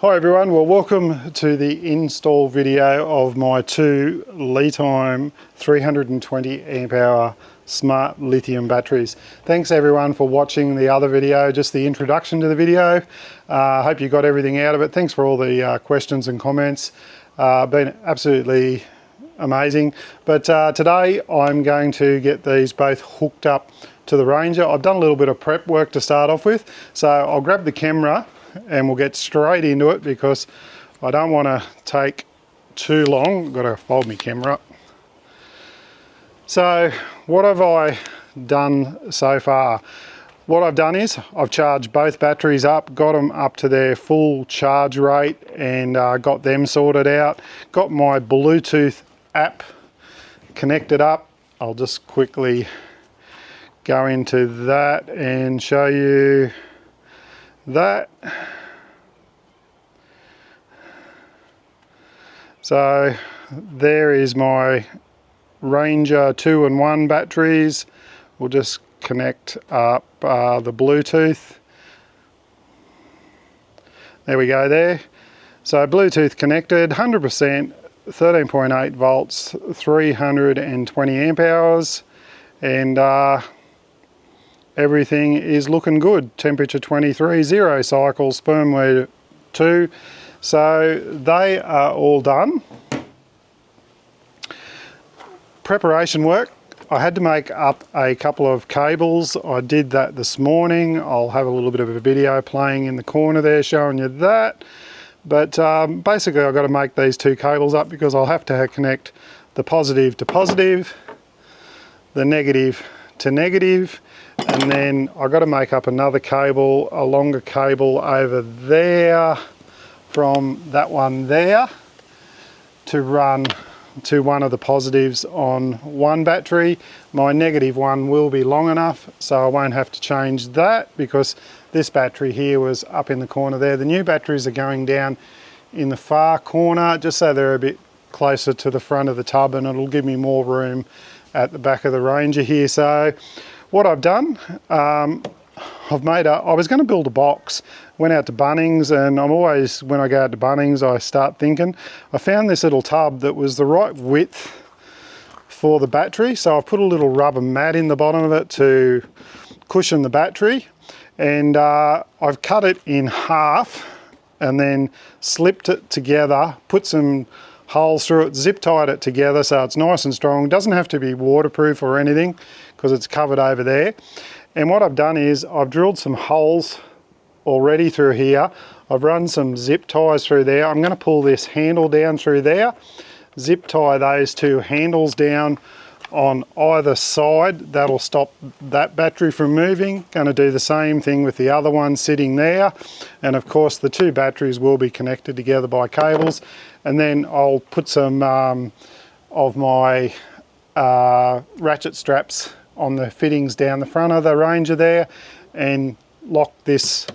Hi everyone, well welcome to the install video of my two LiTime 320 amp hour smart lithium batteries. Thanks everyone for watching the other video, just the introduction to the video. Hope you got everything out of it. Thanks for all the questions and comments. Been absolutely amazing. But today I'm going to get these both hooked up to the Ranger. I've done a little bit of prep work to start off with, so I'll grab the camera and we'll get straight into it because I don't want to take too long. I've got to fold my camera up. So what have I done so far? What I've done is I've charged both batteries up, got them up to their full charge rate and got them sorted out. Got my Bluetooth app connected up. I'll just quickly go into that and show you that. So there is my Ranger 2 and 1 batteries. We'll just connect up the Bluetooth. There we go there. So Bluetooth connected, 100%, 13.8 volts, 320 amp hours, and everything is looking good. Temperature 23, 0 cycles, firmware 2. So they are all done. Preparation work. I had to make up a couple of cables. I did that this morning. I'll have a little bit of a video playing in the corner there showing you that. But basically I've got to make these two cables up because I'll have to connect the positive to positive, the negative to negative, and then I've got to make up another cable, a longer cable over there from that one there to run to one of the positives on one battery. My negative one will be long enough so I won't have to change that because this battery here was up in the corner there. The new batteries are going down in the far corner just so they're a bit closer to the front of the tub and it'll give me more room at the back of the Ranger here. So what I've done, I was going to build a box, went out to Bunnings, and I'm always, when I go out to Bunnings, I start thinking. I found this little tub that was the right width for the battery, so I've put a little rubber mat in the bottom of it to cushion the battery, and I've cut it in half and then slipped it together, put some holes through it, zip tied it together so it's nice and strong. Doesn't have to be waterproof or anything because it's covered over there. And what I've done is I've drilled some holes already through here. I've run some zip ties through there. I'm going to pull this handle down through there, zip tie those two handles down on either side. That'll stop that battery from moving. Going to do the same thing with the other one sitting there. And of course the two batteries will be connected together by cables. And then I'll put some of my ratchet straps on the fittings down the front of the Ranger there and lock this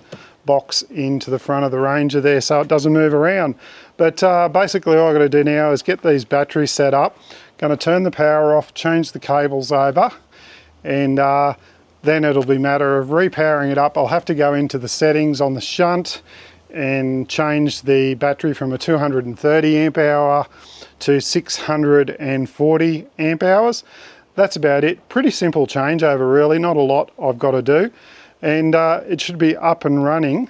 box into the front of the Ranger there so it doesn't move around. But basically all I've got to do now is get these batteries set up. Going to turn the power off, change the cables over, and then it'll be a matter of repowering it up. I'll have to go into the settings on the shunt and change the battery from a 230 amp hour to 640 amp hours. That's about it. Pretty simple changeover really, not a lot I've got to do. And it should be up and running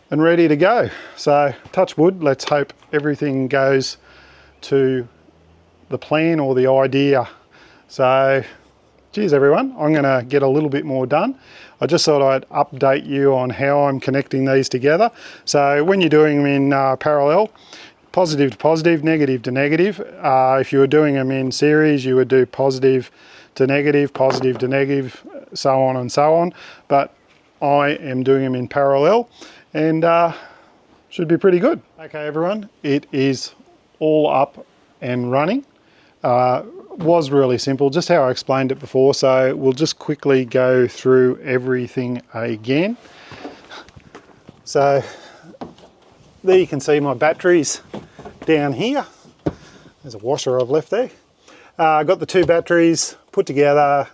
and ready to go. So touch wood, let's hope everything goes to the plan or the idea. So geez everyone, I'm gonna get a little bit more done. I just thought I'd update you on how I'm connecting these together. So when you're doing them in parallel, positive to positive, negative to negative. If you were doing them in series, you would do positive to negative, so on and so on. But I am doing them in parallel and should be pretty good. Okay everyone, it is all up and running. Was really simple, just how I explained it before, so we'll just quickly go through everything again. So there you can see my batteries down here. There's a washer I've left there. Got the two batteries put together,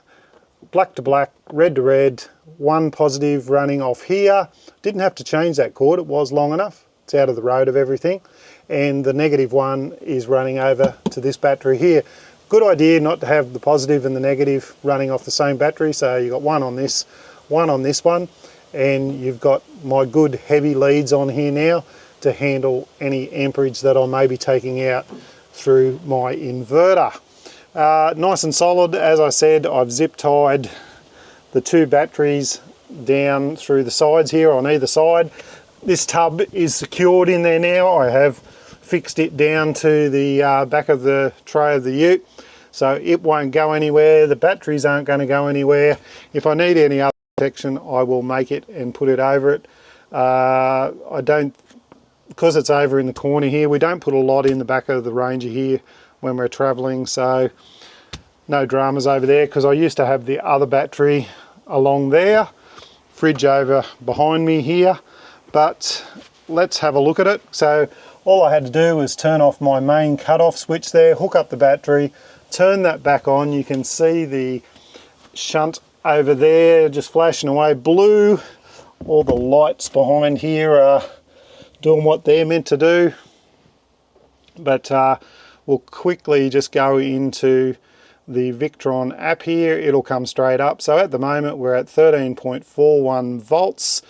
black to black, red to red, one positive running off here. Didn't have to change that cord, it was long enough. It's out of the road of everything. And the negative one is running over to this battery here. Good idea not to have the positive and the negative running off the same battery. So you've got one on this one, and you've got my good heavy leads on here now to handle any amperage that I may be taking out through my inverter. Nice and solid. As I said, I've zip tied the two batteries down through the sides here on either side. This tub is secured in there now. I have fixed it down to the back of the tray of the ute, so it won't go anywhere. The batteries aren't going to go anywhere. If I need any other protection, I will make it and put it over it. I don't, because it's over in the corner here, we don't put a lot in the back of the Ranger here when we're traveling, so no dramas over there, because I used to have the other battery along there, fridge over behind me here. But let's have a look at it. So all I had to do was turn off my main cutoff switch there, hook up the battery, turn that back on. You can see the shunt over there just flashing away blue. All the lights behind here are doing what they're meant to do. But we'll quickly just go into the Victron app here. It'll come straight up. So at the moment we're at 13.41 volts.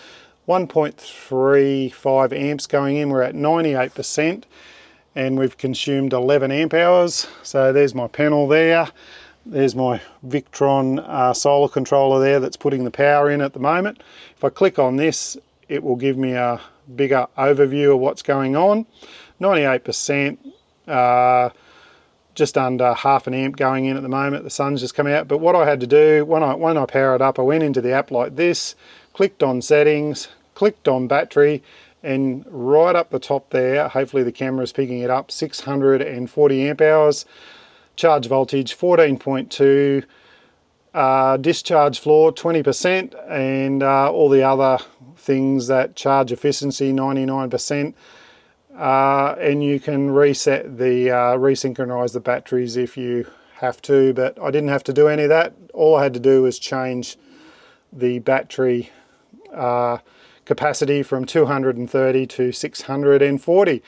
1.35 amps going in. We're at 98% and we've consumed 11 amp hours. So there's my panel there. There's my Victron solar controller there that's putting the power in at the moment. If I click on this, it will give me a bigger overview of what's going on. 98%, just under half an amp going in at the moment. The sun's just come out. But what I had to do when I power it up, I went into the app like this, clicked on settings, clicked on battery, and right up the top there, hopefully the camera is picking it up, 640 amp hours, charge voltage 14.2, discharge floor 20%, and all the other things, that charge efficiency 99%, and you can reset the resynchronize the batteries if you have to, but I didn't have to do any of that. All I had to do was change the battery capacity from 230 to 640.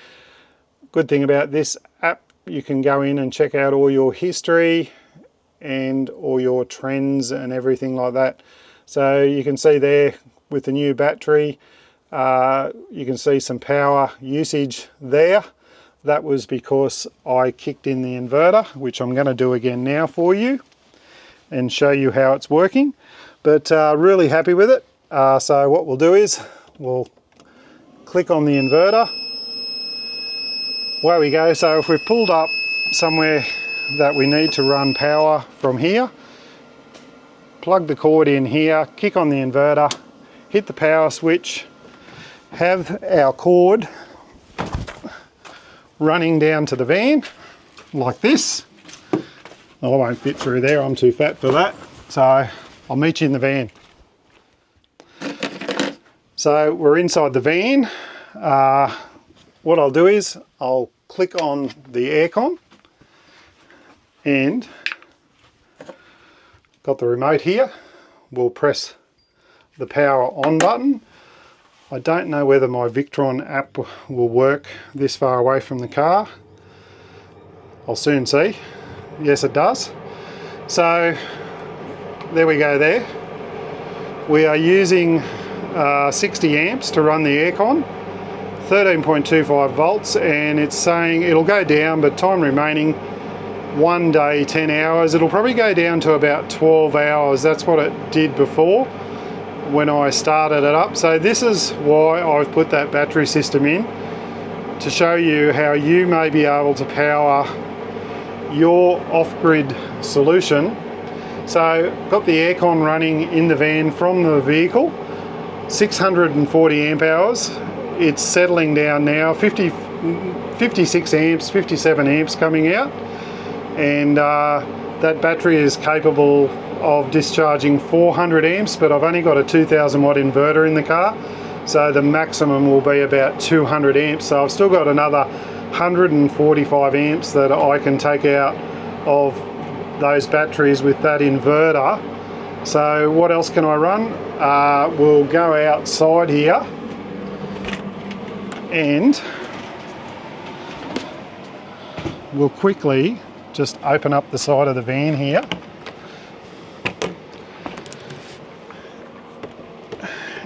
Good thing about this app, you can go in and check out all your history and all your trends and everything like that. So you can see there with the new battery, you can see some power usage there. That was because I kicked in the inverter, which I'm going to do again now for you and show you how it's working. But really happy with it. So what we'll do is we'll click on the inverter. Away we go. So if we've pulled up somewhere that we need to run power from here, plug the cord in here, kick on the inverter, hit the power switch, have our cord running down to the van like this. Oh, I won't fit through there, I'm too fat for that. So I'll meet you in the van. So we're inside the van. What I'll do is I'll click on the aircon and got the remote here. We'll press the power on button. I don't know whether my Victron app will work this far away from the car. I'll soon see. Yes, it does. So there we go there. We are using 60 amps to run the aircon, 13.25 volts, and it's saying it'll go down, but time remaining 1 day 10 hours. It'll probably go down to about 12 hours. That's what it did before when I started it up. So this is why I've put that battery system in, to show you how you may be able to power your off-grid solution. So got the aircon running in the van from the vehicle, 640 amp hours. It's settling down now, 56 amps, 57 amps coming out, and that battery is capable of discharging 400 amps, but I've only got a 2000 watt inverter in the car, so the maximum will be about 200 amps. So I've still got another 145 amps that I can take out of those batteries with that inverter So what else can I run? We'll go outside here and we'll quickly just open up the side of the van here.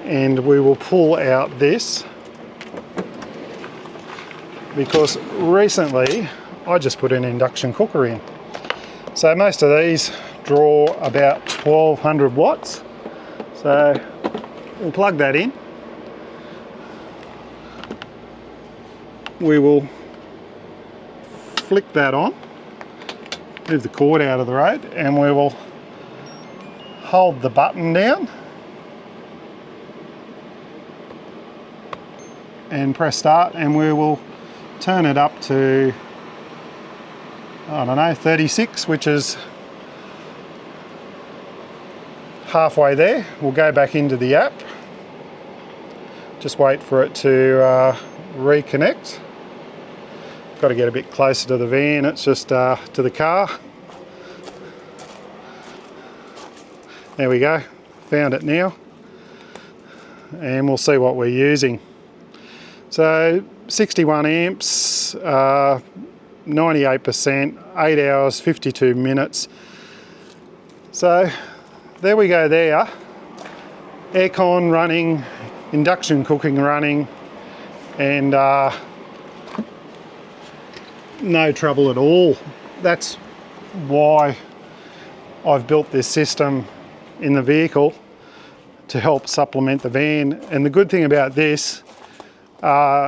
And we will pull out this, because recently I just put an induction cooker in. So most of these draw about 1200 watts. So we'll plug that in. We will flick that on, move the cord out of the road, and we will hold the button down and press start, and we will turn it up to, I don't know, 36, which is halfway there. We'll go back into the app, just wait for it to reconnect. Got to get a bit closer to the van, it's just to the car. There we go, found it now, and we'll see what we're using. So 61 amps, 98%, 8 hours, 52 minutes. So there we go there. Aircon running, induction cooking running, and no trouble at all. That's why I've built this system in the vehicle, to help supplement the van. And the good thing about this,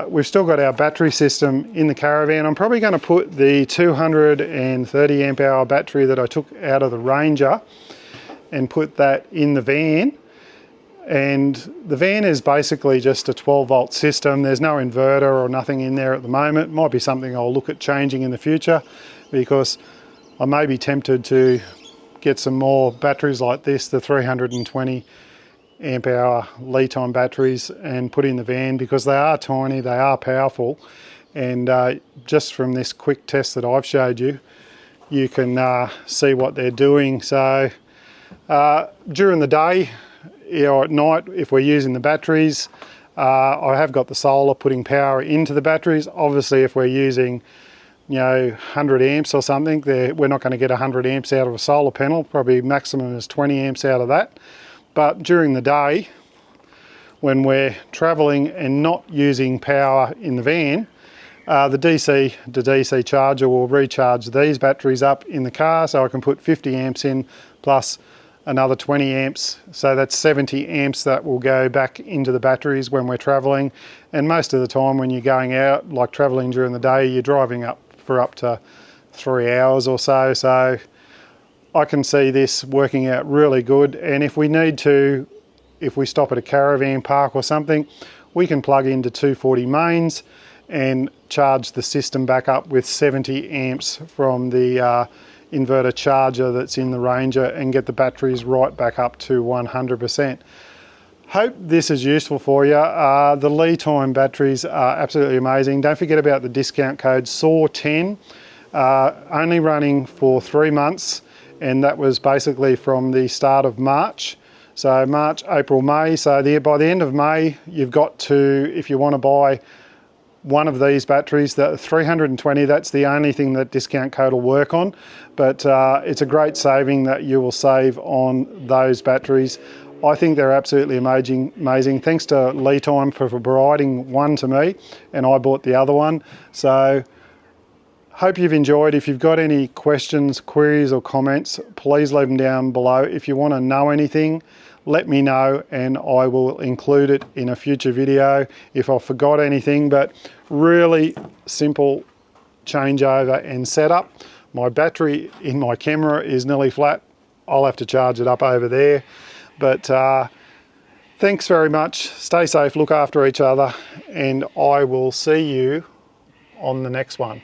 we've still got our battery system in the caravan. I'm probably going to put the 230 amp hour battery that I took out of the Ranger and put that in the van. And the van is basically just a 12 volt system. There's no inverter or nothing in there at the moment. Might be something I'll look at changing in the future, because I may be tempted to get some more batteries like this, the 320 amp hour LiTime batteries, and put in the van, because they are tiny, they are powerful, and just from this quick test that I've showed you, you can see what they're doing. So during the day, or at night, if we're using the batteries, I have got the solar putting power into the batteries. Obviously if we're using, you know, 100 amps or something, we're not going to get 100 amps out of a solar panel, probably maximum is 20 amps out of that. But during the day, when we're traveling and not using power in the van, the DC to DC charger will recharge these batteries up in the car, so I can put 50 amps in plus another 20 amps, so that's 70 amps that will go back into the batteries when we're traveling. And most of the time when you're going out, like traveling during the day, you're driving up for up to 3 hours or so, so I can see this working out really good. And if we need to, if we stop at a caravan park or something, we can plug into 240 mains and charge the system back up with 70 amps from the inverter charger that's in the Ranger, and get the batteries right back up to 100%. Hope this is useful for you. The LiTime batteries are absolutely amazing. Don't forget about the discount code SAW10, only running for 3 months, and that was basically from the start of March. So March, April, May. So by the end of May, you've got to, if you want to buy one of these batteries, the 320, that's the only thing that discount code will work on, but it's a great saving that you will save on those batteries. I think they're absolutely amazing. Thanks to LiTime for providing one to me, and I bought the other one. So hope you've enjoyed. If you've got any questions, queries or comments, please leave them down below. If you want to know anything, let me know and I will include it in a future video if I forgot anything. But really simple changeover and setup. My battery in my camera is nearly flat. I'll have to charge it up over there. But thanks very much. Stay safe, look after each other, and I will see you on the next one.